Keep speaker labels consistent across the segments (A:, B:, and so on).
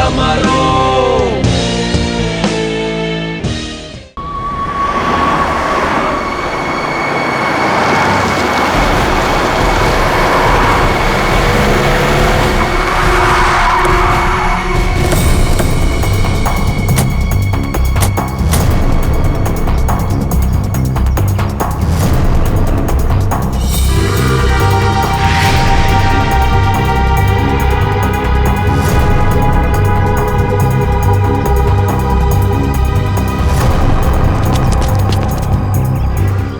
A: जिंदा मारो।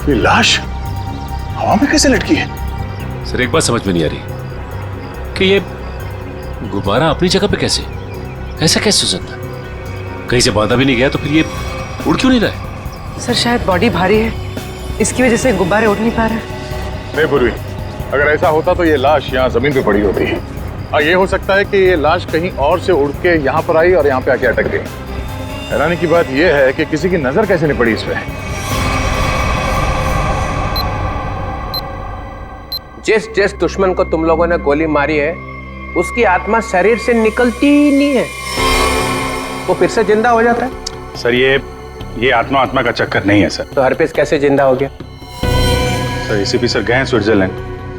B: ये लाश हवा में कैसे लटकी है?
C: सर एक बात समझ में नहीं आ रही कि ये गुब्बारा अपनी जगह पे कैसे, ऐसा कैसे हो सकता? कहीं से बांधा भी नहीं गया तो फिर ये उड़ क्यों नहीं रहा है?
D: सर शायद बॉडी भारी है, इसकी वजह से गुब्बारे उड़ नहीं पा रहे।
B: नहीं पूर्वी, अगर ऐसा होता तो ये लाश यहाँ जमीन पे पड़ी होती है। और ये हो सकता है कि ये लाश कहीं और से उड़ के यहाँ पर आई और यहाँ पे आके अटक गई। हैरानी की बात यह है कि किसी की नजर कैसे नहीं पड़ी इस पे।
E: जिस जिस दुश्मन को तुम लोगों ने गोली मारी है उसकी आत्मा शरीर से निकलती ही नहीं है, वो फिर से जिंदा हो जाता है।
B: सर ये आत्मा का चक्कर नहीं है सर।
E: तो हरपेश कैसे जिंदा हो गया?
B: सर एसीपी सर गए हैं स्विट्जरलैंड,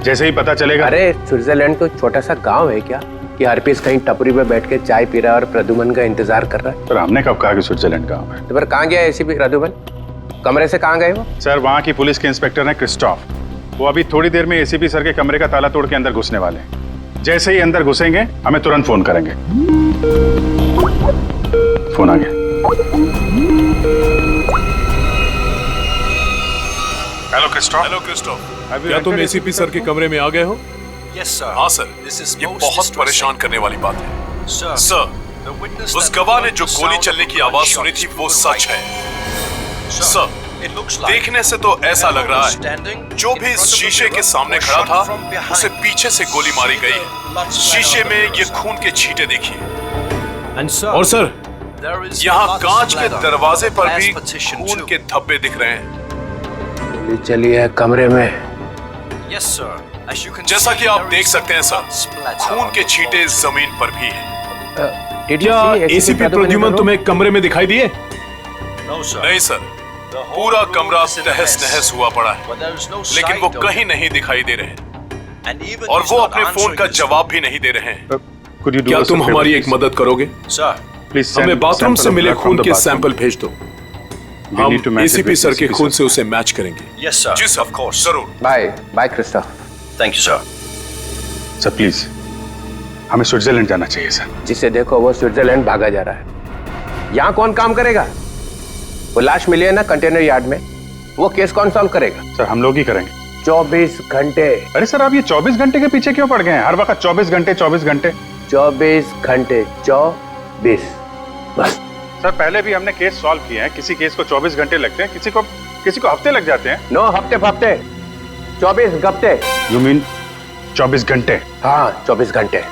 B: जैसे ही पता चलेगा।
E: अरे स्विट्जरलैंड तो छोटा सा गांव है क्या कि हरपेश कहीं टपरी पे बैठ के चाय पी रहा है और प्रद्युमन का इंतजार कर रहा है?
B: सर हमने कब कहा कि स्विट्जरलैंड गांव है?
E: तो फिर कहाँ गया एसीपी प्रद्युमन? कमरे से कहाँ गए वो?
B: सर वहाँ की पुलिस के इंस्पेक्टर हैं क्रिस्टोफ, वो अभी थोड़ी देर में एसीपी सर के कमरे का ताला तोड़ के अंदर घुसने वाले हैं। जैसे ही अंदर घुसेंगे हमें तुरंत फोन करेंगे। फोन आ गया। Hello Christophe.
F: हेलो क्रिस्टोफ, क्या तुम एसीपी सर के कमरे में आ गए हो?
G: Yes sir.
F: हाँ सर, ये बहुत परेशान करने वाली बात है। सर, उस गवाह ने जो गोली चलने की आवाज सुनी थी वो सच है। सर, देखने से तो ऐसा लग रहा है जो भी इस शीशे के सामने खड़ा था उसे पीछे से गोली मारी गई है। शीशे में ये खून के छींटे देखिए। और सर, यहाँ कांच के दरवाजे पर भी खून के धब्बे दिख रहे हैं।
E: चलिए कमरे में।
F: जैसा कि आप देख सकते हैं सर, खून के छींटे जमीन पर भी हैं।
E: क्या
F: एसीपी प्रद्युमन तुम्हें कमरे में दिखाई दिए? नहीं सर, पूरा कमरा तहस नहस हुआ पड़ा है, लेकिन वो कहीं नहीं दिखाई दे रहे और वो अपने फोन का जवाब भी नहीं दे रहे हैं। क्या तुम हमारी एक मदद करोगे?
B: प्लीज
F: हमें बाथरूम से मिले खून के सैंपल भेज दो, हम एसीपी सर के खून से उसे मैच करेंगे।
G: Yes sir.
F: जी सर, ऑफ कोर्स, जरूर।
E: Bye bye Christoph.
G: Thank you sir.
B: Sir please, हमें स्विट्जरलैंड जाना चाहिए सर।
E: जिसे देखो वो स्विट्जरलैंड भागा जा रहा है। यहाँ कौन काम करेगा? वो लाश मिली है ना कंटेनर यार्ड में, वो केस कौन सॉल्व करेगा?
B: सर हम लोग ही करेंगे।
E: 24 घंटे।
B: अरे सर आप ये 24 घंटे के पीछे क्यों पड़ गए हैं? हर वक्त 24 घंटे 24 घंटे
E: 24 घंटे 24 बस।
B: सर पहले भी हमने केस सॉल्व किए हैं, किसी केस को 24 घंटे लगते हैं, किसी को हफ्ते लग जाते हैं।
E: नो हफ्ते 24 घंटे।
B: यू मीन 24 घंटे?
E: हाँ 24 घंटे।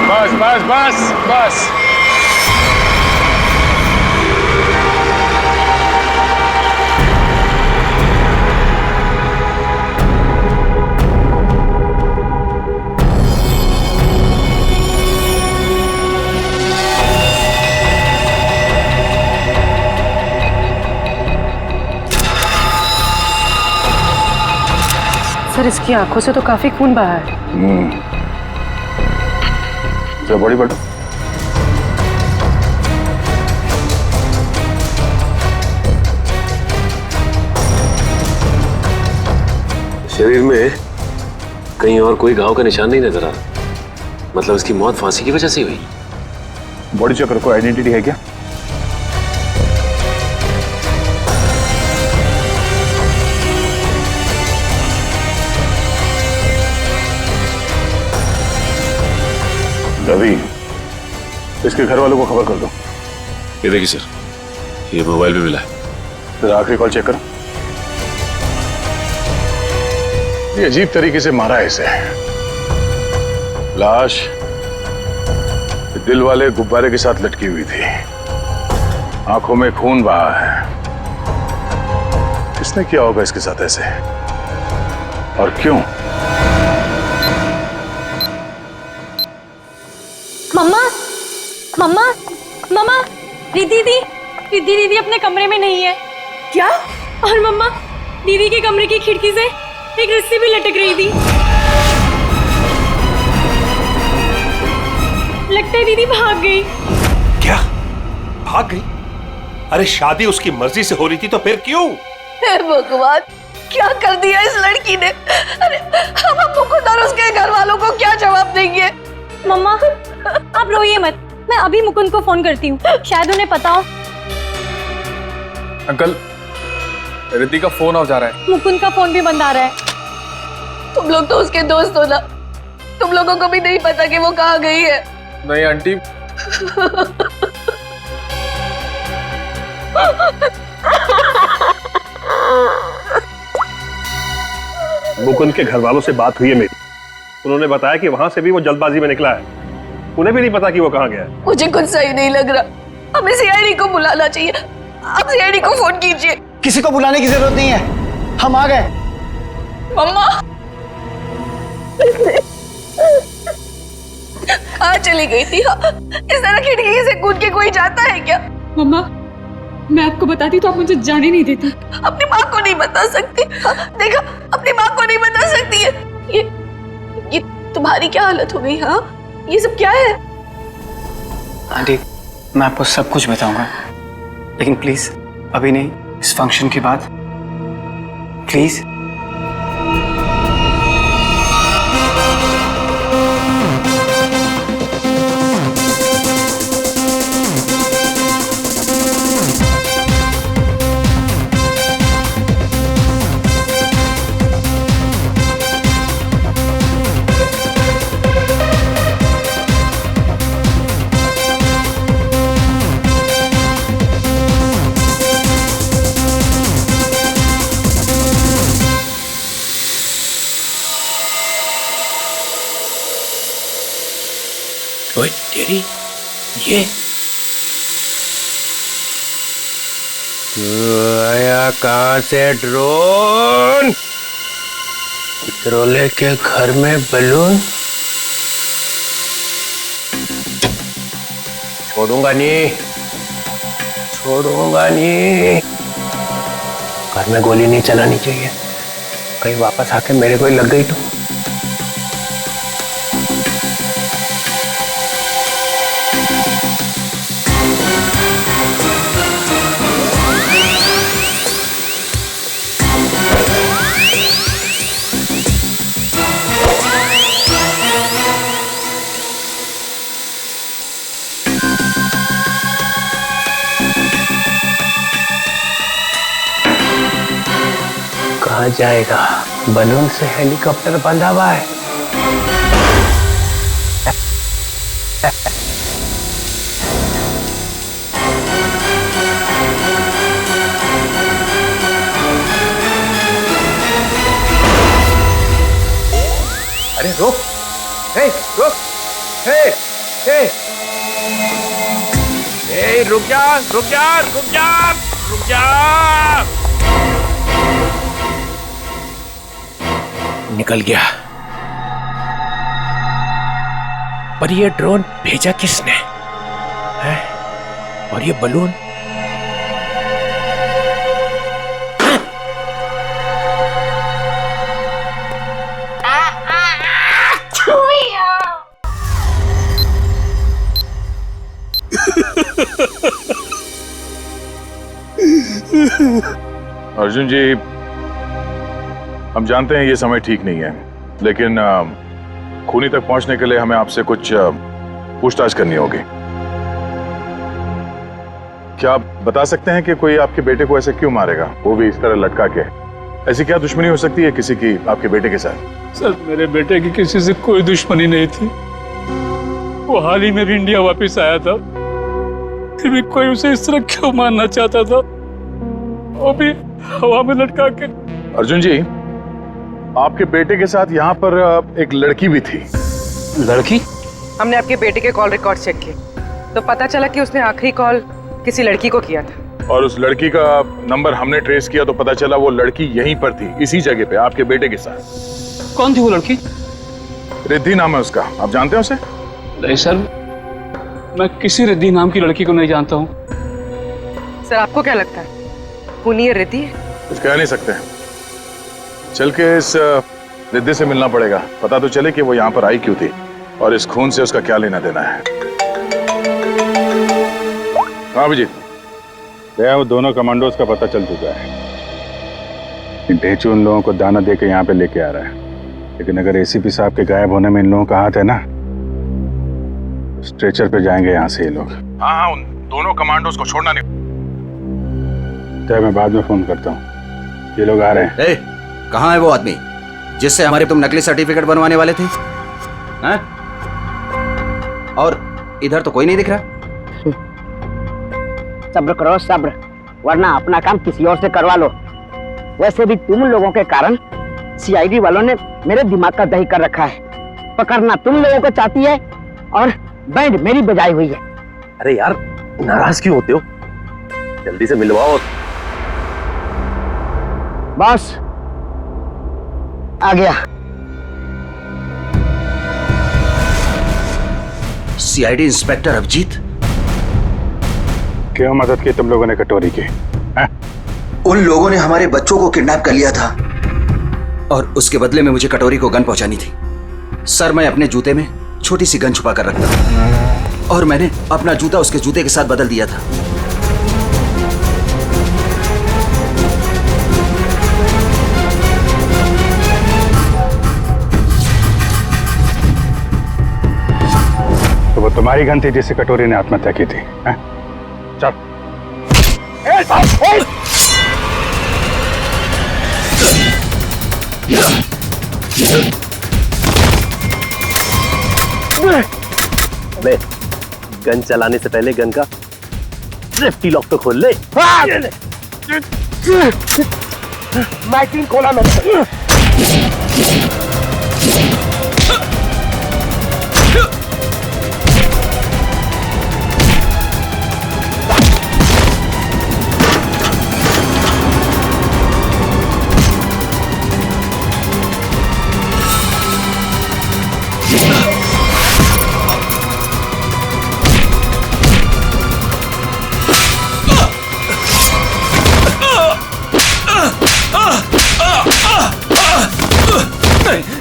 B: बस बस बस बस।
D: सर इसकी आंखों से तो काफी खून बहा है।
B: बड़ी बड़ी
C: शरीर में कहीं और कोई घाव का निशान नहीं नजर आ रहा, मतलब इसकी मौत फांसी की वजह से हुई।
B: बॉडी चेकर को आइडेंटिटी है क्या? रवि, इसके घर वालों को खबर कर दो।
C: ये देखिए सर, ये मोबाइल भी मिला है।
B: जरा आखिरी कॉल चेक करो। ये अजीब तरीके से मारा है इसे। लाश दिल वाले गुब्बारे के साथ लटकी हुई थी, आंखों में खून बहा है, किसने किया होगा इसके साथ ऐसे, और क्यों?
A: मम्मा, मम्मा, मम्मा, दीदी अपने कमरे में नहीं है।
D: क्या?
A: और मम्मा, दीदी के कमरे की खिड़की से एक रस्सी भी लटक रही थी। लगता है दीदी भाग गई।
G: क्या? भाग गई? अरे शादी उसकी मर्जी से हो रही थी तो फिर क्यों?
D: हे भगवान, क्या कर दिया इस लड़की ने? अरे हम मुकुंद और उसके घर वालों को क्या जवाब देंगे?
A: मम्मा, आप रोइए मत, मैं अभी मुकुंद को फोन करती हूँ, शायद उन्हें पता हो।
H: अंकल, रिद्धि का फोन आ जा रहा है।
A: मुकुंद का फोन भी बंद आ रहा है।
D: तुम लोग तो उसके दोस्त हो ना, तुम लोगों को भी नहीं पता कि वो कहाँ गई है।
H: नहीं आंटी,
G: मुकुंद के घर वालों से बात हुई है मेरी, उन्होंने बताया कि वहां से भी वो जल्दबाजी में निकला है, उन्हें भी नहीं पता कि वो कहाँ गया है।
D: मुझे कुछ सही नहीं लग रहा, हमें सीआईडी को बुलाना चाहिए। आप सीआईडी को फोन कीजिए।
I: किसी को बुलाने की जरूरत नहीं है, हम आ गए।
D: मम्मा कहाँ चली गई थी? हाँ, इस तरह खिड़की से कूद के कोई जाता है क्या?
J: मम्मा, मैं आपको बताती तो आप मुझे जाने नहीं देती।
D: अपनी माँ को नहीं बता सकती? हाँ, देखा, अपनी माँ को नहीं बता सकती है। ये तुम्हारी क्या हालत हो गई? हाँ, ये सब क्या है?
I: आंटी, मैं आपको सब कुछ बताऊंगा, लेकिन प्लीज अभी नहीं, इस फंक्शन के बाद प्लीज।
E: ओए तेरी, ये आया कहाँ से ड्रोन? ड्रोले के घर में बलून? छोड़ूंगा नहीं, छोड़ूंगा नहीं। घर में गोली नहीं चलानी चाहिए, कहीं वापस आके मेरे को ही लग गई तो। कहाँ जाएगा? बलून से हेलीकॉप्टर बंधा हुआ है। अरे रुक, हे रुक, हे रुक जा, रुक जा, रुक जा, रुक जा। निकल गया। पर ये ड्रोन भेजा किसने है? और ये बलून?
B: अर्जुन जी, हम जानते हैं ये समय ठीक नहीं है, लेकिन खूनी तक पहुंचने के लिए हमें आपसे कुछ पूछताछ करनी होगी। क्या आप बता सकते हैं कि कोई आपके बेटे को ऐसे क्यों मारेगा, वो भी इस तरह लटका के? ऐसी क्या दुश्मनी हो सकती है किसी की आपके बेटे के साथ?
K: सर, मेरे बेटे की किसी से कोई दुश्मनी नहीं थी। वो हाल ही में भी इंडिया वापस आया था, फिर भी कोई उसे इस तरह क्यों मारना चाहता था, वो भी हवा में लटका के।
B: अर्जुन जी, आपके बेटे के साथ यहाँ पर एक लड़की भी थी।
I: लड़की?
D: हमने आपके बेटे के कॉल रिकॉर्ड चेक किए तो पता चला कि उसने आखिरी कॉल किसी लड़की को किया था।
B: और उस लड़की का नंबर हमने ट्रेस किया तो पता चला वो लड़की यहीं पर थी, इसी जगह पे, आपके बेटे के साथ।
K: कौन थी वो लड़की?
B: रिद्धि नाम है उसका, आप जानते हैं उसे?
K: नहीं सर, मैं किसी रिद्धि नाम की लड़की को नहीं जानता हूँ।
L: सर आपको क्या लगता है, खूनी ये रिद्धि है?
B: कुछ कह नहीं सकते, चल के इस रिद्धि से मिलना पड़ेगा, पता तो चले कि वो यहाँ पर आई क्यों थी और इस खून से उसका क्या लेना देना है। हाँ अभिजीत,
M: वो दोनों कमांडोज का पता चल चुका है। ढेंचू उन लोगों को दाना दे के यहाँ पे लेके आ रहा है, लेकिन अगर एसीपी साहब के गायब होने में इन लोगों का हाथ है ना, स्ट्रेचर पे जाएंगे यहाँ से ये लोग।
B: हाँ हाँ, उन दोनों कमांडोज को छोड़ना नहीं।
M: तो मैं बाद में फोन करता हूँ, ये लोग आ रहे हैं।
N: कहाँ है वो आदमी जिससे हमारे तुम नकली सर्टिफिकेट बनवाने वाले थे? हैं? और इधर तो कोई नहीं दिख रहा।
O: सब्र करो सब्र, वरना अपना काम किसी और से करवा लो। वैसे भी तुम लोगों के कारण सीआईडी वालों ने मेरे दिमाग का दही कर रखा है। पकड़ना तुम लोगों को चाहती है और बैंड मेरी बजाई हुई है।
P: अरे यार नाराज क्यों होते हो, जल्दी से मिलवाओ।
O: बॉस आ गया।
N: सीआईडी इंस्पेक्टर अभिजीत,
M: क्यों मदद की तुम लोगों ने कटोरी की?
N: उन लोगों ने हमारे बच्चों को किडनैप कर लिया था और उसके बदले में मुझे कटोरी को गन पहुंचानी थी। सर, मैं अपने जूते में छोटी सी गन छुपा कर रखता था और मैंने अपना जूता उसके जूते के साथ बदल दिया था।
M: तो वो तुम्हारी गन थी जिससे कटोरी ने आत्महत्या की थी? चल।
P: अबे गन चलाने से पहले गन का सेफ्टी लॉक तो खोल ले।
O: मैगजीन खोला मैंने।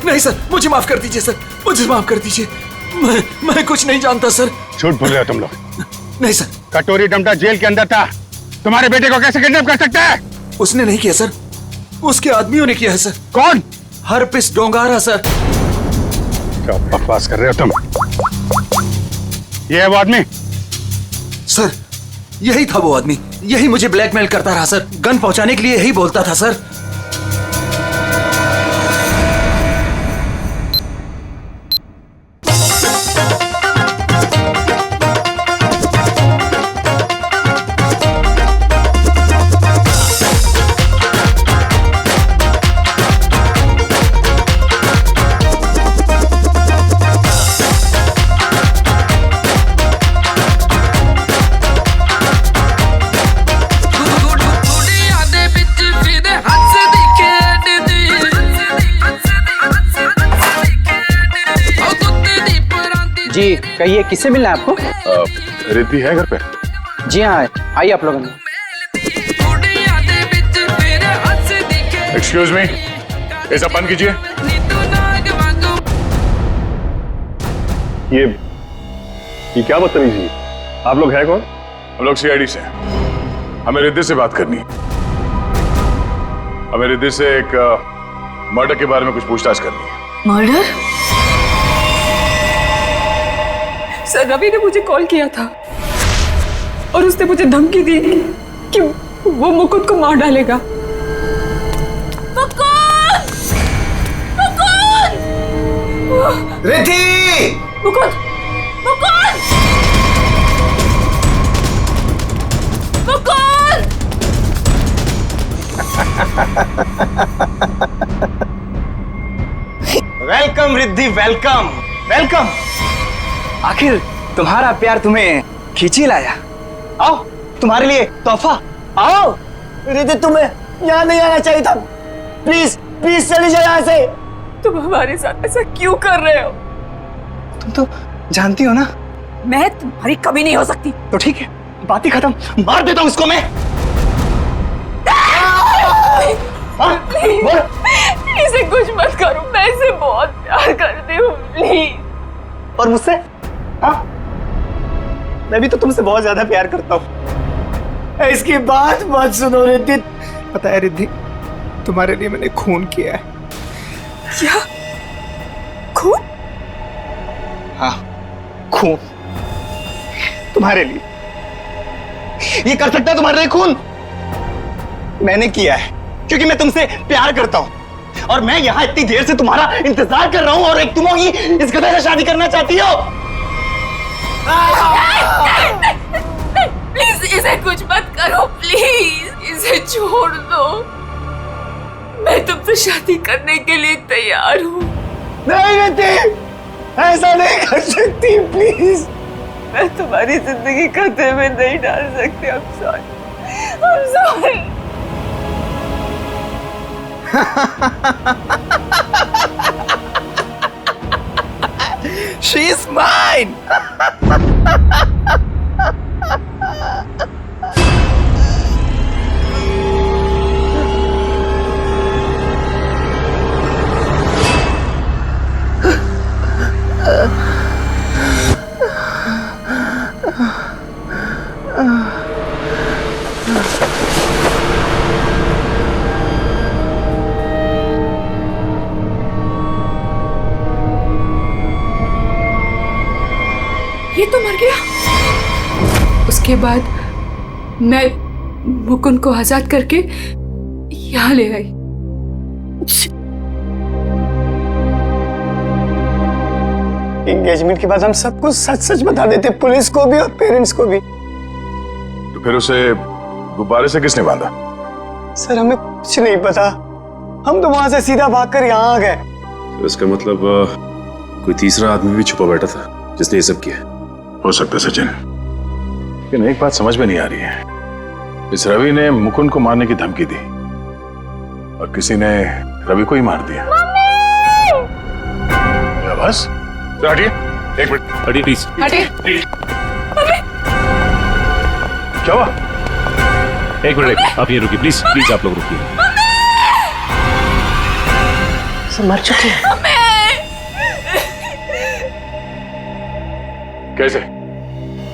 N: नहीं सर, मुझे माफ कर दीजिए सर, मुझे माफ कर दीजिए। मैं कुछ नहीं जानता सर।
M: झूठ बोल रहे हो तुम लोग।
N: नहीं सर।
M: कटोरी डमटा जेल के अंदर था, तुम्हारे बेटे को कैसे किडनैप कर सकता है?
N: उसने नहीं किया सर, उसके आदमियों ने किया है सर।
M: कौन?
N: Herpes डोंगारा sir.
M: क्या बकवास कर रहे हो तुम? ये है वो आदमी?
N: सर यही था वो आदमी, यही मुझे ब्लैकमेल करता रहा सर, गन पहुंचाने के लिए यही बोलता था सर।
I: जी कहिए, किससे मिलना है आपको?
B: रिद्धि है घर पे?
I: जी हाँ, आइए आप लोग।
B: एक्सक्यूज मी, ये सब बंद कीजिए।
G: ये क्या बदतमीजी? आप लोग हैं कौन?
B: हम लोग सीआईडी से, हमें रिद्धि से बात करनी है। हमें रिद्धि से एक मर्डर के बारे में कुछ पूछताछ करनी है।
D: मर्डर?
J: सर रवि ने मुझे कॉल किया था और उसने मुझे धमकी दी कि वो मुकुंद को मार डालेगा।
N: Riddhi!
D: Mukund! Mukund! Mukund!
I: Welcome Riddhi, welcome welcome. आखिर तुम्हारा प्यार तुम्हें खींची लाया। आओ, तुम्हारे लिए तोहफा।
O: आओ। रिद्धि तुम्हें यहाँ नहीं आना चाहिए था। प्लीज प्लीज चली जाओ यहाँ से।
J: तुम हमारे साथ ऐसा क्यों कर रहे हो?
I: तुम तो जानती हो ना।
J: मैं तुम्हारी कभी नहीं हो सकती।
I: तो ठीक है, बात ही खत्म, मार देता हूँ इसको मैं।
J: इसे कुछ मत करो, मैं इसे बहुत प्यार करती हूँ, प्लीज।
I: और मुझसे? हाँ, मैं भी तो तुमसे बहुत ज्यादा प्यार करता हूँ।
O: इसकी बात मत सुनो रिद्धि।
I: पता है रिद्धि, तुम्हारे लिए मैंने खून किया है।
J: क्या? खून?
I: हाँ, खून तुम्हारे लिए। ये कर सकता है तुम्हारे लिए खून? मैंने किया है क्योंकि मैं तुमसे प्यार करता हूं और मैं यहाँ इतनी देर से तुम्हारा इंतजार कर रहा हूं और एक तुम ही इस गधे से शादी करना चाहती हो।
J: प्लीज इसे कुछ मत करो, प्लीज इसे छोड़ दो। मैं तुमसे शादी करने के लिए तैयार हूँ।
O: नहीं रिद्धि, ऐसा नहीं कर सकती, प्लीज।
J: मैं तुम्हारी जिंदगी खतरे में नहीं डाल सकती। I'm sorry. I'm sorry.
I: She's mine.
J: ये तो मर गया। उसके बाद मैं मुकुंद को आजाद करके यहाँ ले आई।
I: एंगेजमेंट के बाद हम सब कुछ सच सच बता देते, पुलिस को भी और पेरेंट्स को भी।
B: तो फिर उसे गुब्बारे से किसने बांधा?
I: सर हमें कुछ नहीं पता, हम तो वहां से सीधा भागकर यहाँ आ गए।
F: तो इसका मतलब कोई तीसरा आदमी भी छुपा बैठा था जिसने ये सब किया।
B: हो सकता है सचिन, लेकिन एक बात समझ में नहीं आ रही है। इस रवि ने मुकुंद को मारने की धमकी दी और किसी ने रवि को ही मार दिया। क्या बस? हटिए, एक मिनट।
C: हटिए प्लीज।
J: हटिए।
B: क्या हुआ?
C: एक मिनट, आप ये रुकिए प्लीज, प्लीज आप लोग रुकिए।
O: सब मर चुके हैं।
B: कैसे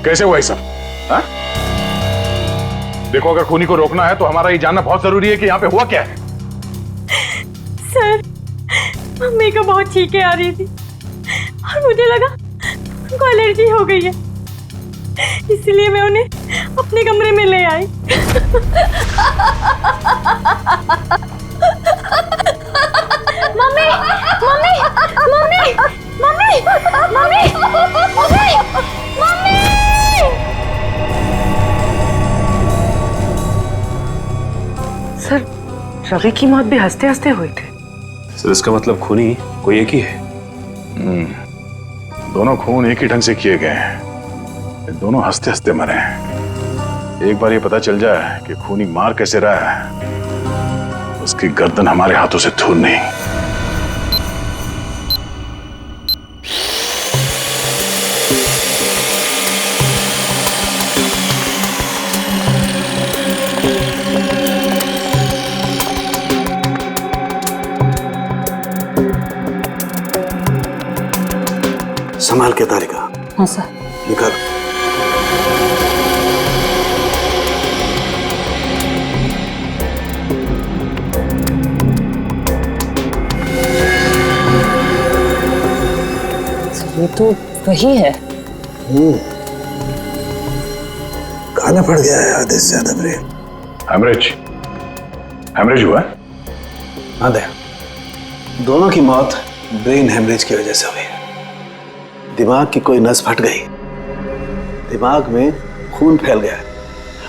B: कैसे हुआ ये सब? हाँ? देखो, अगर खूनी को रोकना है तो हमारा ये जानना बहुत जरूरी है कि यहाँ पे हुआ क्या है।
A: सर, मम्मी को बहुत छींकें आ रही थी और मुझे लगा उनको एलर्जी हो गई है, इसलिए मैं उन्हें अपने कमरे में ले आई। Mummy mummy mummy mummy mummy mummy mummy.
L: Sir, Ravi की मौत भी हंसते हंसते हुई थी।
F: सर इसका मतलब खूनी कोई एक ही है।
B: दोनों खून एक ही ढंग से किए गए हैं, दोनों हंसते हंसते मरे हैं। एक बार ये पता चल जाए कि खूनी मार कैसे रहा है, उसकी गर्दन हमारे हाथों से दूर नहीं।
Q: संभाल के तारिका।
A: हाँ सर।
Q: निकाल।
L: ये तो वही है।
Q: काला पड़ गया है आधे से ज्यादा ब्रेन।
B: हेमरेज हुआ?
Q: हाँ दे, दोनों की मौत ब्रेन हेमरेज की वजह से हुई है। दिमाग की कोई नस फट गई, दिमाग में खून फैल गया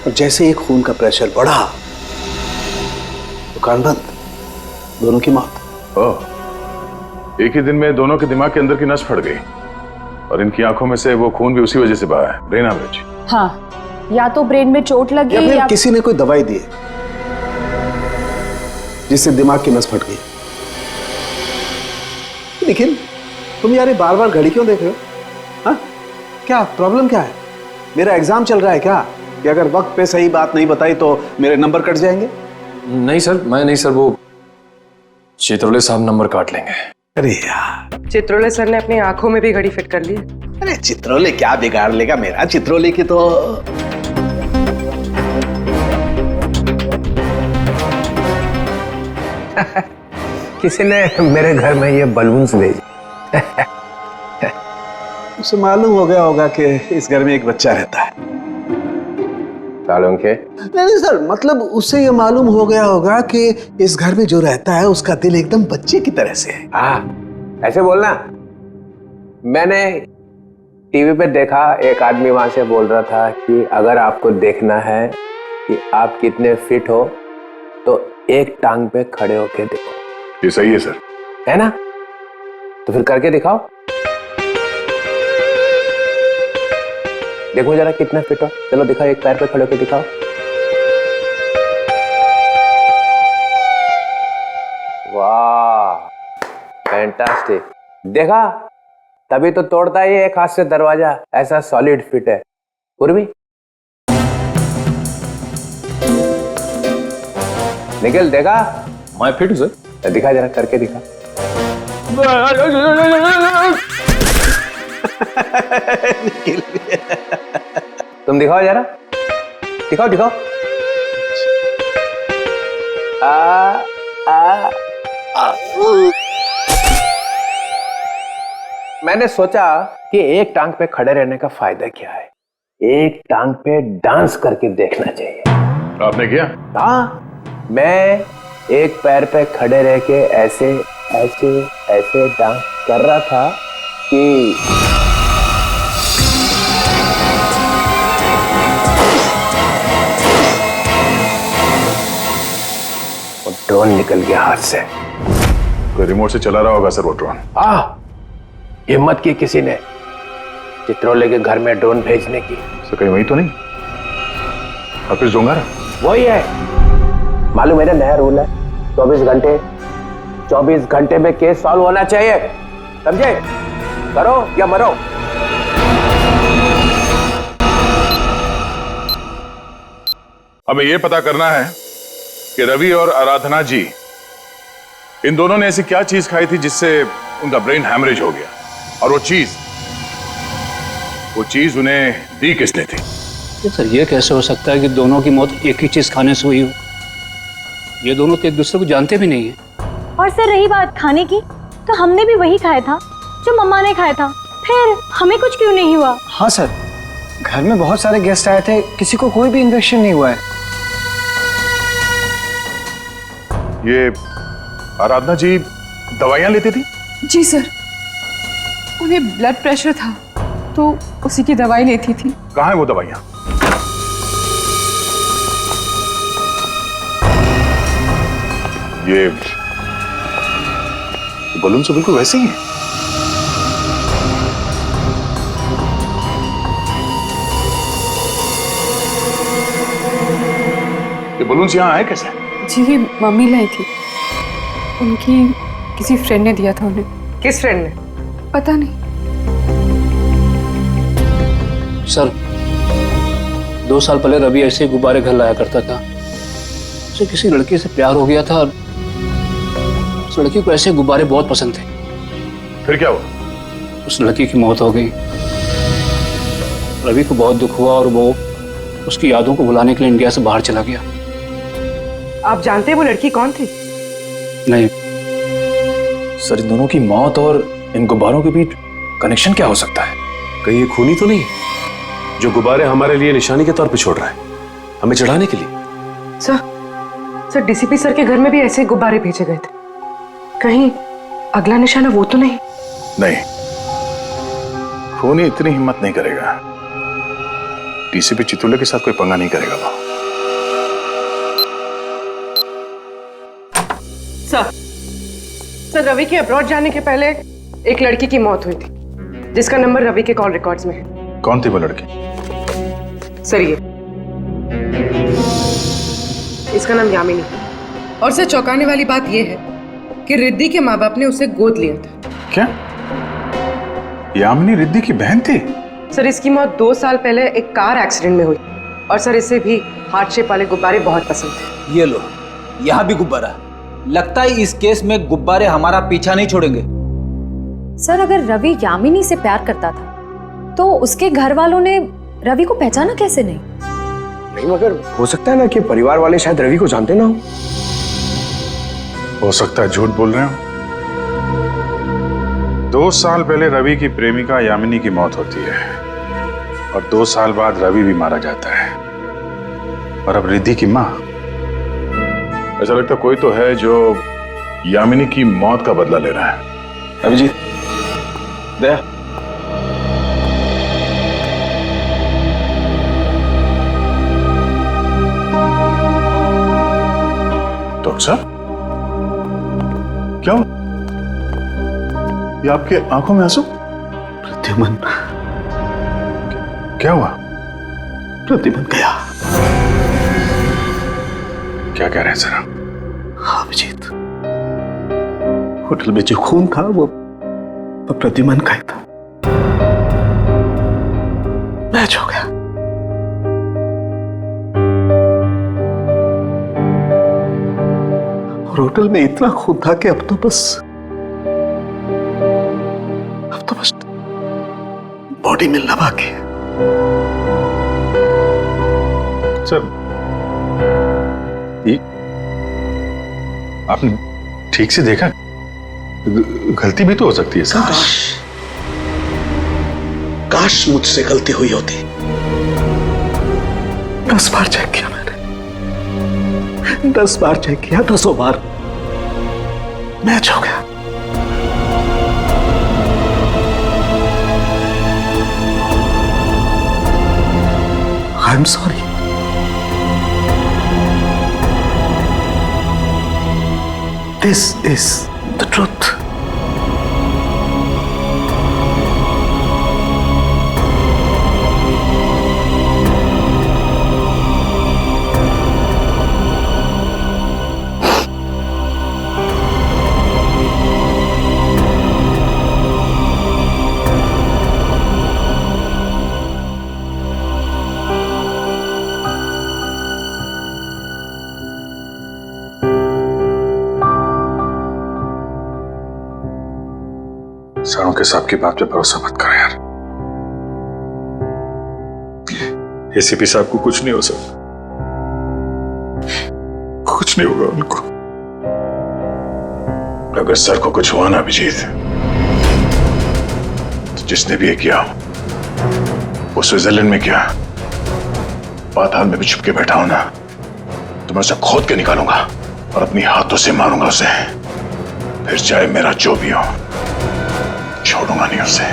Q: और जैसे ही खून का प्रेशर बढ़ा तो कान बंद, दोनों की मौत।
B: ओह, एक ही दिन में दोनों के दिमाग के अंदर की नस फट गई और इनकी आंखों में से वो खून भी उसी वजह से बहा है, ब्रेन हेमरेज।
A: हाँ, या तो ब्रेन में चोट लगी
Q: या फिर किसी ने कोई दवाई दी है जिससे दिमाग की नस फट गई। लेकिन तुम यार बार बार घड़ी क्यों देख रहे हो? हाँ, क्या प्रॉब्लम क्या है? मेरा एग्जाम चल रहा है क्या कि अगर वक्त पे सही बात नहीं बताई तो मेरे नंबर कट जाएंगे?
H: नहीं सर, मैं नहीं सर, वो चित्रोले साहब नंबर काट लेंगे।
Q: अरे यार,
L: चित्रोले सर ने अपनी आंखों में भी घड़ी फिट कर ली।
Q: अरे चित्रोले क्या बिगाड़ लेगा मेरा? चित्रोले की तो
E: किसी ने मेरे घर में ये बलून्स भेजे।
Q: उसे मालूम हो गया होगा कि इस घर में एक बच्चा रहता है।
E: सालों के?
Q: नहीं सर, मतलब उसे ये मालूम हो गया होगा कि इस घर में जो रहता है उसका दिल एकदम बच्चे की तरह से है।
E: हाँ, ऐसे बोलना। मैंने टीवी पे देखा, एक आदमी वहां से बोल रहा था कि अगर आपको देखना है कि आप कितने फिट हो तो एक टांग पे खड़े होके देखो।
B: ये सही है सर।
E: है ना? तो फिर करके दिखाओ, देखो जरा कितने फिट हो। चलो दिखाओ, एक पैर पे खड़े होके दिखाओ। वाह, फैंटास्टिक। देखा, तभी तो तोड़ता है एक हाथ से दरवाजा, ऐसा सॉलिड फिट है। पूर्वी निकल, देखा?
H: मैं फिट हूं सर।
E: दिखा जरा, करके दिखा। तुम दिखाओ जरा, दिखाओ दिखाओ। मैंने सोचा कि एक टांग पे खड़े रहने का फायदा क्या है, एक टांग पे डांस करके देखना चाहिए।
B: आपने किया?
E: हाँ, मैं एक पैर पे खड़े रह के ऐसे ऐसे ऐसे डांस कर रहा था कि वो ड्रोन निकल गया हाथ से।
B: कोई रिमोट से चला रहा होगा सर वो ड्रोन।
E: हिम्मत की किसी ने चित्रोले के घर में ड्रोन भेजने की।
B: सर कहीं वही तो नहीं? हाफिज डोंगारा?
E: वही है। मालूम है ना, नया रूल है, 24 घंटे में केस सॉल्व होना चाहिए। समझे? करो या मरो।
B: हमें यह पता करना है कि रवि और आराधना जी, इन दोनों ने ऐसी क्या चीज खाई थी जिससे उनका ब्रेन हैमरेज हो गया, और वो चीज उन्हें दी किसने थी?
K: सर ये कैसे हो सकता है कि दोनों की मौत एक ही चीज खाने से हुई हो? ये दोनों तो एक दूसरे को जानते भी नहीं है।
A: और सर रही बात खाने की, तो हमने भी वही खाया था जो मम्मा ने खाया था, फिर हमें कुछ क्यों नहीं हुआ?
I: हाँ सर, घर में बहुत सारे गेस्ट आए थे, किसी को कोई भी इन्फेक्शन नहीं हुआ है।
B: ये आराधना जी दवाइयां लेती थी?
J: जी सर, उन्हें ब्लड प्रेशर था तो उसी की दवाई लेती थी।
B: कहाँ है वो दवाइयां? ये बलून से बिल्कुल वैसे ही है। ये बलून यहाँ आए कैसे?
J: जी ये मम्मी लाई थी, उनकी किसी फ्रेंड ने दिया था उन्हें।
L: किस फ्रेंड ने?
J: पता नहीं
K: सर। 2 साल पहले रवि ऐसे ही गुब्बारे घर लाया करता था। उसे किसी लड़की से प्यार हो गया था, उस लड़की को ऐसे गुब्बारे बहुत पसंद थे।
B: फिर क्या हुआ?
K: उस लड़की की मौत हो गई। रवि को बहुत दुख हुआ और वो उसकी यादों को भुलाने के लिए इंडिया से बाहर चला गया।
L: आप जानते हैं वो लड़की कौन थी?
K: नहीं
H: सर, इन दोनों की मौत और इन गुब्बारों के बीच कनेक्शन क्या हो सकता है?
F: कहीं ये खूनी तो नहीं जो गुब्बारे हमारे लिए निशानी के तौर पे छोड़ रहा है, हमें चढ़ाने के लिए?
L: सर डीसीपी सर के घर में भी ऐसे गुब्बारे भेजे गए थे, कहीं अगला निशाना वो तो नहीं?
B: नहीं, खूनी इतनी हिम्मत नहीं करेगा। डीसीपी चित्रोले के साथ कोई पंगा नहीं करेगा वो।
L: सर रवि के अब्रॉड जाने के पहले एक लड़की की मौत हुई थी जिसका नंबर रवि के कॉल रिकॉर्ड्स में है।
B: कौन थी वो लड़की?
L: सर ये इसका नाम यामिनी। और सर चौंकाने वाली बात यह है कि रिद्धि के माँ बाप ने उसे गोद लिया था।
M: क्या यामिनी रिद्धि की बहन थी?
L: सर इसकी मौत 2 साल पहले एक कार एक्सीडेंट में हुई और सर इसे भी हार्ट शेप वाले गुब्बारे बहुत पसंद थे।
R: ये लो, यहाँ भी गुब्बारा। लगता है इस केस में गुब्बारे हमारा पीछा नहीं छोड़ेंगे।
S: सर अगर रवि यामिनी से प्यार करता था तो उसके घर वालों ने रवि को पहचाना कैसे नहीं?
T: नहीं मगर हो सकता है ना कि परिवार वाले शायद रवि को जानते ना
M: हो सकता है झूठ बोल रहे हो। 2 साल पहले रवि की प्रेमिका यामिनी की मौत होती है और 2 साल बाद रवि भी मारा जाता है और अब रिद्धि की माँ।
B: ऐसा लगता कोई तो है जो यामिनी की मौत का बदला ले रहा है।
H: अभिजीत, दया,
B: डॉक्टर साहब क्या हुआ? ये आपके आंखों में आंसू?
Q: प्रद्युमन।
B: क्या हुआ?
Q: प्रद्युमन गया।
M: क्या कह रहे हैं सर?
Q: हाँ अभिजीत, होटल में जो खून था वो प्रद्युमन का ही था। मैच हो गया। और होटल में इतना खून था कि अब तो बस बॉडी मिलना बाकी है।
M: सर ये आपने ठीक से देखा? गलती भी तो हो सकती है सर।
Q: काश मुझसे गलती हुई होती। 10 बार चेक किया मैंने, 10 बार चेक किया, 10 बार मैच हो गया। I am sorry. This is the truth.
M: सारों के साहब की बात पे भरोसा मत करो यार। एसीपी साहब को कुछ नहीं हो सकता, कुछ नहीं होगा उनको।
B: अगर सर को कुछ हुआ ना अभिजीत, तो जिसने भी ये किया वो स्विट्जरलैंड में किया, पाताल में भी छुप के बैठा हो ना, तो मैं उसे खोद के निकालूंगा और अपनी हाथों से मारूंगा उसे। फिर चाहे मेरा जो भी हो, छोड़ूंगा नहीं उसे।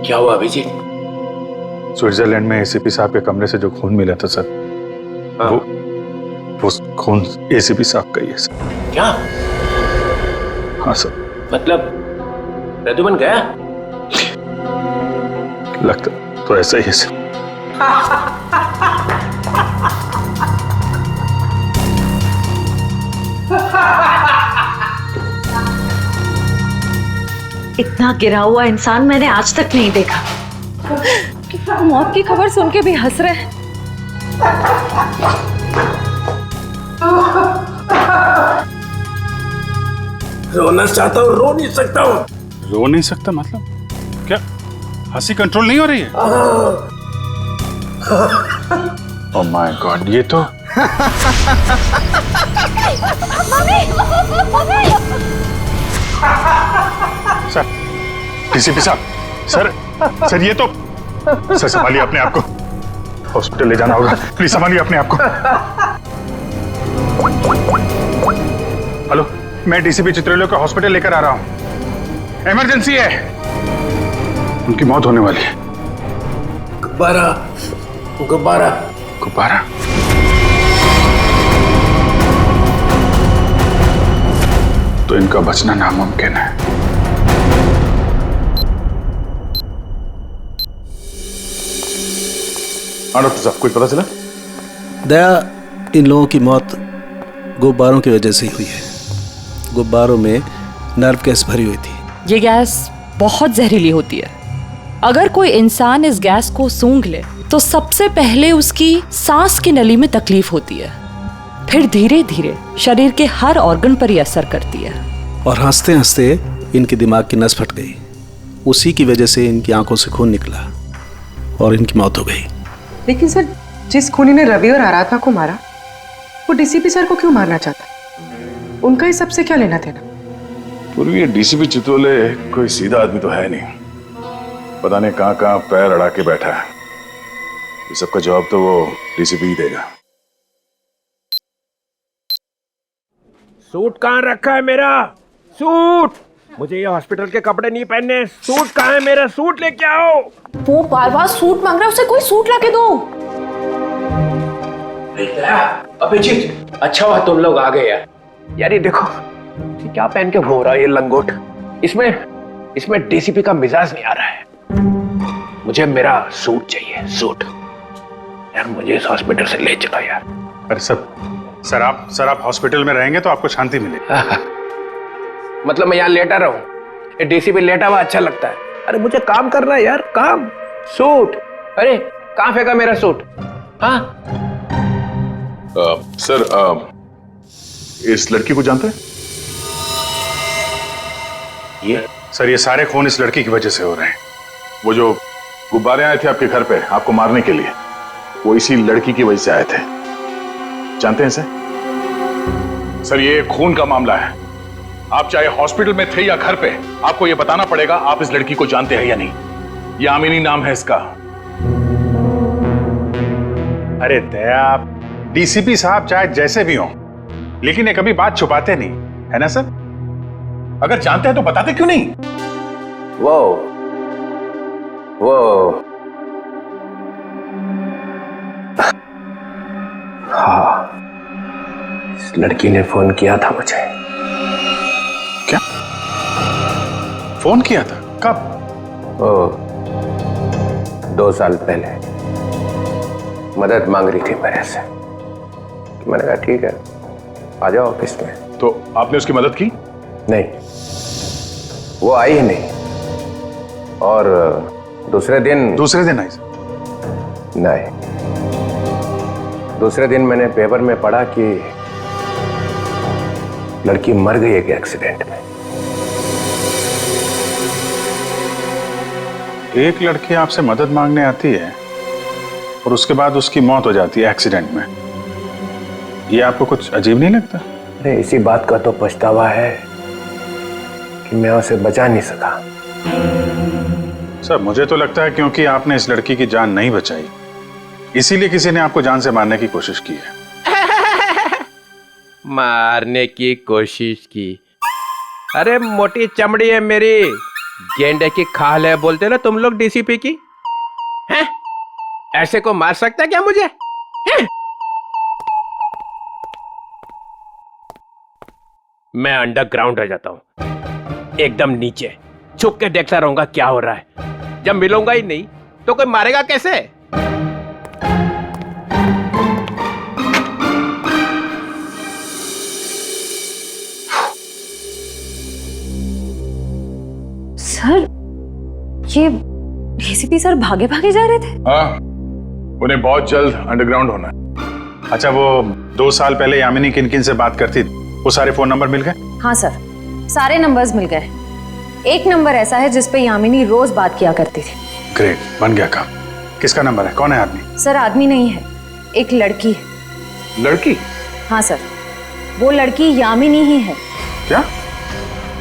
C: क्या हुआ अभिजीत?
M: स्विट्जरलैंड में एसीपी साहब के कमरे से जो खून मिला था सर, वो खून एसीपी साहब का ही है सर।
C: क्या?
M: हाँ सर।
C: मतलब प्रद्युमन गया?
M: लगता तो ऐसा ही है सर।
S: इतना गिरा हुआ इंसान मैंने आज तक नहीं देखा। मौत की खबर सुन के भी हंस रहे हैं।
C: रोना चाहता हूँ, रो नहीं सकता हूँ।
M: रो नहीं सकता मतलब क्या? हंसी कंट्रोल नहीं हो रही है? ओह माय गॉड, ये तो सर, डीसीपी साहब, सर ये तो, सर संभालिए अपने आप को, हॉस्पिटल ले जाना होगा, प्लीज संभालिए अपने आप को। हेलो, मैं डीसीपी चित्रलोक को हॉस्पिटल लेकर आ रहा हूं, इमरजेंसी है, उनकी मौत होने वाली है।
C: गुब्बारा, गुब्बारा,
M: गुब्बारा? तो इनका बचना नामुमकिन है।
B: हाँ डॉक्टर साहब, कुछ पता चला?
Q: दया, इन लोगों की मौत गुब्बारों की वजह से ही हुई है। गुब्बारों में नर्व गैस भरी हुई थी।
U: ये गैस बहुत जहरीली होती है। अगर कोई इंसान इस गैस को सूंघ ले तो सबसे पहले उसकी सांस की नली में तकलीफ होती है, फिर धीरे धीरे शरीर के हर ऑर्गन पर यह असर करती है।
Q: और हंसते हंसते इनके दिमाग की नस फट गई। उसी की वजह से इनकी आंखों से खून निकला और इनकी मौत हो गई।
L: लेकिन सर, जिस खूनी ने रवि और आराधना को मारा, वो डीसीपी सर को क्यों मारना चाहता? उनका इस सबसे क्या लेना देना?
B: पूर्वी डीसीपी चितोले कोई सीधा आदमी तो है नहीं। पता नहीं कहां कहां पैर अड़ा के बैठा है। इस सबका जवाब तो वो डीसीपी ही देगा।
V: सूट कहाँ रखा है मेरा? सूट! मुझे ये हॉस्पिटल के कपड़े नहीं पहनने। सूट कहाँ है मेरा? सूट लेके आओ।
D: वो बार बार सूट मांग रहा है, उसे कोई सूट लाके दो।
E: अभिजीत, अच्छा हुआ तुम लोग आ गए यार। यार ये देखो, ये क्या पहन के घूम रहा है ये लंगोट। इसमें डीसीपी का मिजाज नहीं आ रहा है। मुझे मेरा सूट चाहिए, सूट। यार मुझे इस हॉस्पिटल से ले चलो यार।
M: अरे सर आप हॉस्पिटल में रहेंगे तो आपको शांति मिलेगी।
E: मतलब मैं यहाँ लेटा रहूं? ये डीसीपी लेटा हुआ अच्छा लगता है? अरे मुझे काम करना है यार, काम। सूट, अरे कहाँ फेंका मेरा सूट? हाँ
B: सर, इस लड़की को जानते हैं?
M: ये सारे खून इस लड़की की वजह से हो रहे हैं।
B: वो जो गुब्बारे आए थे आपके घर पे आपको मारने के लिए, वो इसी लड़की की वजह से आए थे। जानते हैं इसे? सर, ये खून का मामला है। आप चाहे हॉस्पिटल में थे या घर पे, आपको ये बताना पड़ेगा आप इस लड़की को जानते हैं या नहीं। यामिनी नाम है इसका।
M: अरे दया, डीसीपी साहब चाहे जैसे भी हों, लेकिन ये कभी बात छुपाते नहीं, है ना सर?
B: अगर जानते हैं तो बताते क्यों नहीं?
E: वो हाँ, इस लड़की ने फोन किया था मुझे।
M: क्या फोन किया था? कब?
E: 2 साल पहले। मदद मांग रही थी मेरे से। मैंने कहा ठीक है, आ जाओ ऑफिस में।
B: तो आपने उसकी मदद की?
E: नहीं, वो आई ही नहीं। और दूसरे दिन
M: आई?
E: नहीं, दूसरे दिन मैंने पेपर में पढ़ा कि लड़की मर गई एक एक्सीडेंट में।
M: एक लड़की आपसे मदद मांगने आती है और उसके बाद उसकी मौत हो जाती है एक्सीडेंट में। ये आपको कुछ अजीब नहीं लगता?
E: अरे इसी बात का तो पछतावा है कि मैं उसे बचा नहीं सका।
M: सर, मुझे तो लगता है क्योंकि आपने इस लड़की की जान नहीं बचाई, इसीलिए किसी ने आपको जान से मारने की कोशिश की है।
V: मारने की कोशिश की? अरे मोटी चमड़ी है मेरी, गेंडे की खाल है बोलते ना तुम लोग डीसीपी की। हैं? ऐसे को मार सकता क्या मुझे? हैं? मैं अंडरग्राउंड रह जाता हूं, एकदम नीचे छुप के देखता रहूंगा क्या हो रहा है। जब मिलूंगा ही नहीं तो कोई मारेगा कैसे?
S: सर, ये डीसीपी सर भागे भागे जा रहे थे?
B: हाँ, उन्हें बहुत जल्द अंडरग्राउंड होना है।
M: अच्छा, वो 2 साल पहले यामिनी किन किन से बात करती थी, वो सारे फोन नंबर मिल गए?
S: हाँ सर, सारे नंबर्स मिल गए। एक नंबर ऐसा है जिस पे यामिनी रोज बात किया करती थी।
M: ग्रेट, बन गया काम। किसका नंबर है? कौन है आदमी?
S: सर, आदमी नहीं है, एक लड़की है।
B: लड़की?
S: हाँ सर, वो लड़की यामिनी ही है।
B: क्या?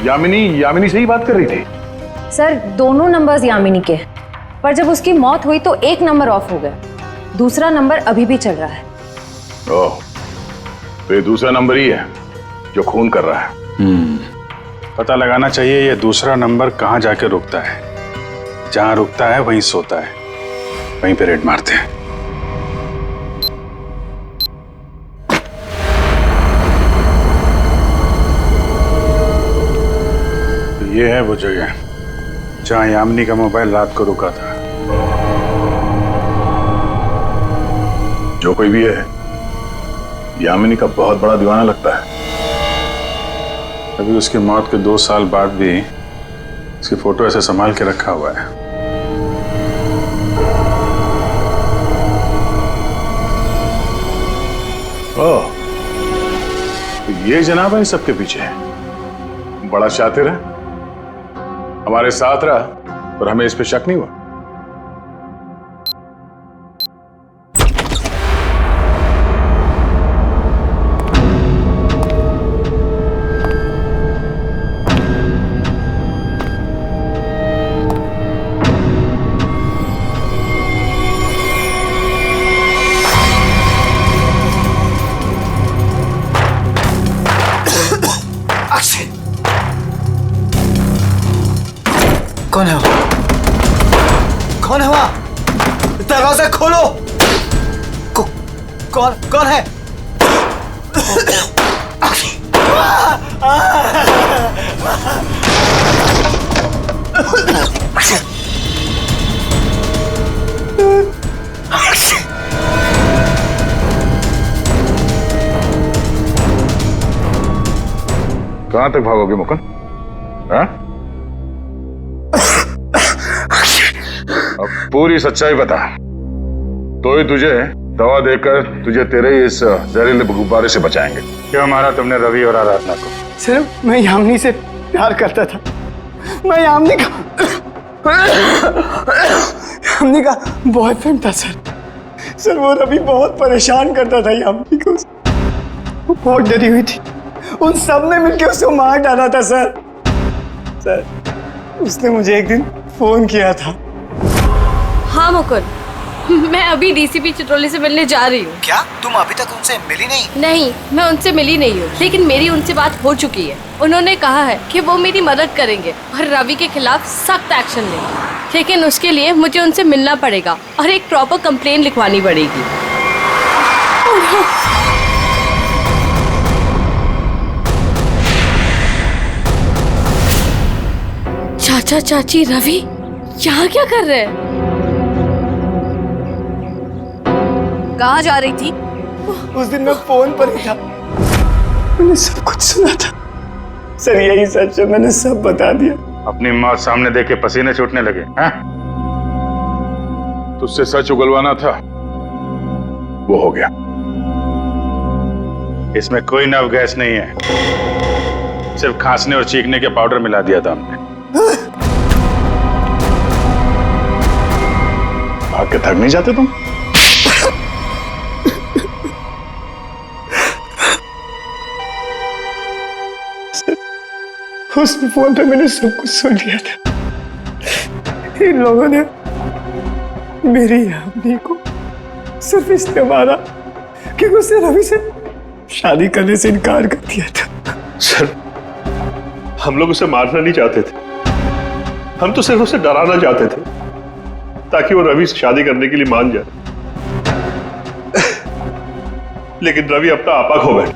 B: यामिनी से ही बात कर रही थी?
S: सर, दोनों नंबर्स यामिनी के हैं, पर जब उसकी मौत हुई तो एक नंबर ऑफ हो गया, दूसरा नंबर अभी भी चल रहा है।
B: ओह, तो ये दूसरा नंबर ही है जो खून कर रहा है।
M: पता लगाना चाहिए ये दूसरा नंबर कहाँ जाके रुकता है। जहां रुकता है वहीं सोता है, वहीं पे रेड मारते हैं। ये है वो जगह जहां यामिनी का मोबाइल रात को रुका था।
B: जो कोई भी है यामिनी का बहुत बड़ा दीवाना लगता है।
M: अभी उसकी मौत के 2 साल बाद भी उसकी फोटो ऐसे संभाल के रखा हुआ है।
B: ओह, तो ये जनाब है सबके पीछे, बड़ा शातिर है, हमारे साथ रहा और हमें इस पे शक नहीं हुआ।
I: कौन है वो? कौन है वहां? दरवाजा खोलो। कौन कौन है?
B: कहां तक भागोगे मुकुंद? हाँ? अब पूरी सच्चाई बता, तो ही तुझे दवा देकर तुझे तेरे इस जहरीले गुब्बारे से बचाएंगे।
M: क्यों मारा तुमने रवि और आराधना को?
I: सर, मैं यामिनी से प्यार करता था। मैं यामिनी का बॉयफ्रेंड था सर। सर, वो रवि बहुत परेशान करता था यामिनी को। वो बहुत डरी हुई थी। उन सब ने मिलकर उसको मार डाला था सर। सर, उसने मुझे एक दिन फोन किया था।
D: हाँ मुकुंद, मैं अभी डीसीपी चित्रोली से मिलने जा रही हूँ।
I: क्या तुम अभी तक उनसे मिली नहीं?
D: नहीं, मैं उनसे मिली नहीं हूँ, लेकिन मेरी उनसे बात हो चुकी है। उन्होंने कहा है कि वो मेरी मदद करेंगे और रवि के खिलाफ सख्त एक्शन लेंगे, लेकिन उसके लिए मुझे उनसे मिलना पड़ेगा और एक प्रॉपर कंप्लेन लिखवानी पड़ेगी। चाचा चाची, रवि यहाँ क्या कर रहे हैं? कहाँ जा रही थी?
I: उस दिन मैं फोन पर ही था, मैंने सब कुछ सुना था। सर, यही सच है, मैंने सब बता दिया।
M: अपनी मौत सामने देख के पसीने छूटने लगे हैं?
B: तुझसे सच उगलवाना था, वो हो गया।
M: इसमें कोई नव गैस नहीं है, सिर्फ खांसने और चीखने के पाउडर मिला दिया था हमने।
B: भाग के थक नहीं जाते तुम?
I: उस फोन पे मैंने सब कुछ सुन लिया था। इन लोगों ने मेरी यामिनी को सिर्फ इसलिए मारा क्योंकि उसने रवि से शादी करने से इनकार कर दिया था।
F: सर, हम लोग उसे मारना नहीं चाहते थे, हम तो सिर्फ उसे डराना चाहते थे ताकि वो रवि से शादी करने के लिए मान जाए। लेकिन रवि अपना आपा खो बैठा,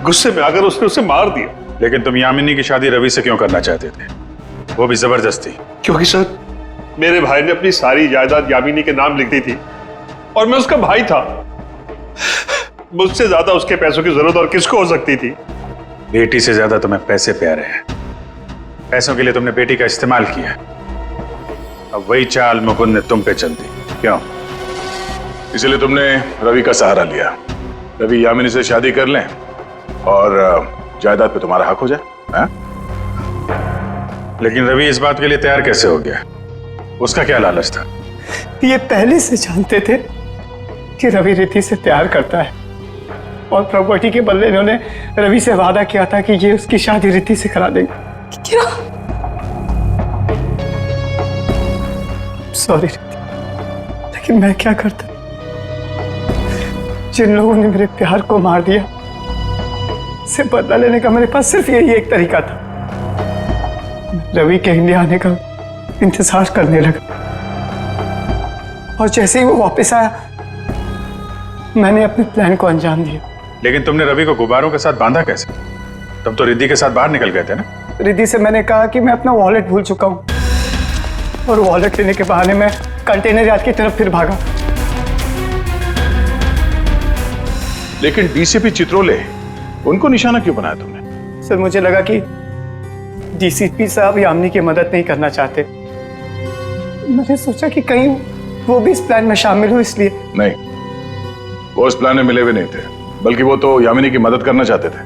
F: गुस्से में आकर उसने उसे मार दिया।
M: लेकिन तुम यामिनी की शादी रवि से क्यों करना चाहते थे, वो भी जबरदस्ती?
F: क्योंकि सर, मेरे भाई ने अपनी सारी जायदाद यामिनी के नाम लिख दी थी और मैं उसका भाई था। मुझसे ज्यादा उसके पैसों की जरूरत और किसको हो सकती थी?
M: बेटी से ज्यादा तुम्हें पैसे प्यारे हैं। पैसों के लिए तुमने बेटी का इस्तेमाल किया। अब वही चाल मुकुंद ने तुम पे चल दी। क्यों?
B: इसलिए तुमने रवि का सहारा लिया। रवि यामिनी से शादी कर लें और जायदाद पे तुम्हारा हक हो जाए। हाँ?
M: लेकिन रवि इस बात के लिए तैयार कैसे हो गया? उसका क्या लालच था?
I: ये पहले से जानते थे कि रवि रिद्धि से प्यार करता है और प्रॉपर्टी के बदले इन्होंने रवि से वादा किया था कि ये उसकी शादी रिद्धि से करा देंगे।
D: क्या?
I: सॉरी रिद्धि, लेकिन मैं क्या करता? जिन लोगों ने मेरे प्यार को मार दिया, से बदला लेने का मेरे पास सिर्फ यही एक तरीका था। रवि के इंडिया आने का इंतजार करने लगा और जैसे ही वो वापस आया, मैंने अपने प्लान को अंजाम दिया।
M: लेकिन तुमने रवि को गुब्बारों के साथ बांधा कैसे? तुम तो रिद्धि के साथ बाहर निकल गए थे ना?
I: रिद्धि से मैंने कहा कि मैं अपना वॉलेट भूल चुका हूँ और वॉलेट लेने के बहाने मैं कंटेनर यार्ड की तरफ फिर भागा।
B: लेकिन डीसीपी चित्रोले, उनको निशाना क्यों बनाया तुमने?
I: सर मुझे लगा कि डीसीपी साहब यामिनी की मदद नहीं करना चाहते। मैंने सोचा कि कहीं वो भी इस प्लान में शामिल हो, इसलिए।
B: नहीं, वो इस प्लान में मिले हुए नहीं थे, बल्कि वो तो यामिनी की मदद करना चाहते थे।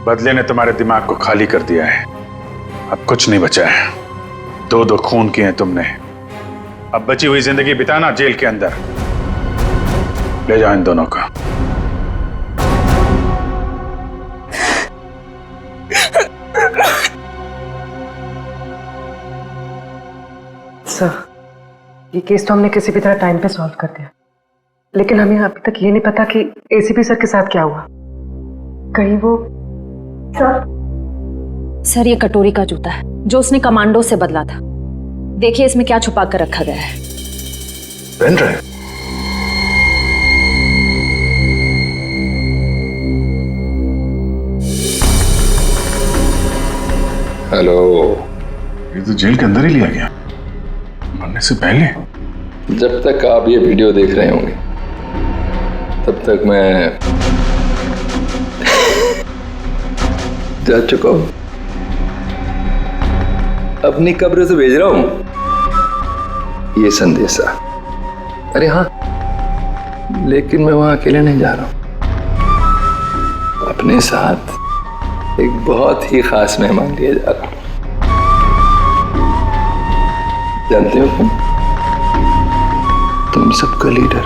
M: बदले ने तुम्हारे दिमाग को खाली कर दिया है, अब कुछ नहीं बचा है। दो दो खून किए हैं तुमने, अब बची हुई जिंदगी बिताना जेल के अंदर। ले जाओ इन दोनों को।
L: सर, ये केस तो हमने किसी भी तरह टाइम पे सॉल्व कर दिया, लेकिन हमें अभी तक ये नहीं पता कि एसीपी सर के साथ क्या हुआ। कहीं वो
S: सर, ये कटोरी का जूता है जो उसने कमांडो से बदला था। देखिए इसमें क्या छुपा कर रखा गया है।
B: Pen drive.
G: हेलो।
B: ये तो जेल के अंदर ही लिया गया, मरने से पहले।
G: जब तक आप ये वीडियो देख रहे होंगे तब तक मैं जा चुका हूं। अपनी कब्र से भेज रहा हूं ये संदेशा। अरे हाँ, लेकिन मैं वहां अकेले नहीं जा रहा हूं, अपने साथ एक बहुत ही खास मेहमान लिए जा रहा हूं। जानते हो तुम सबका लीडर।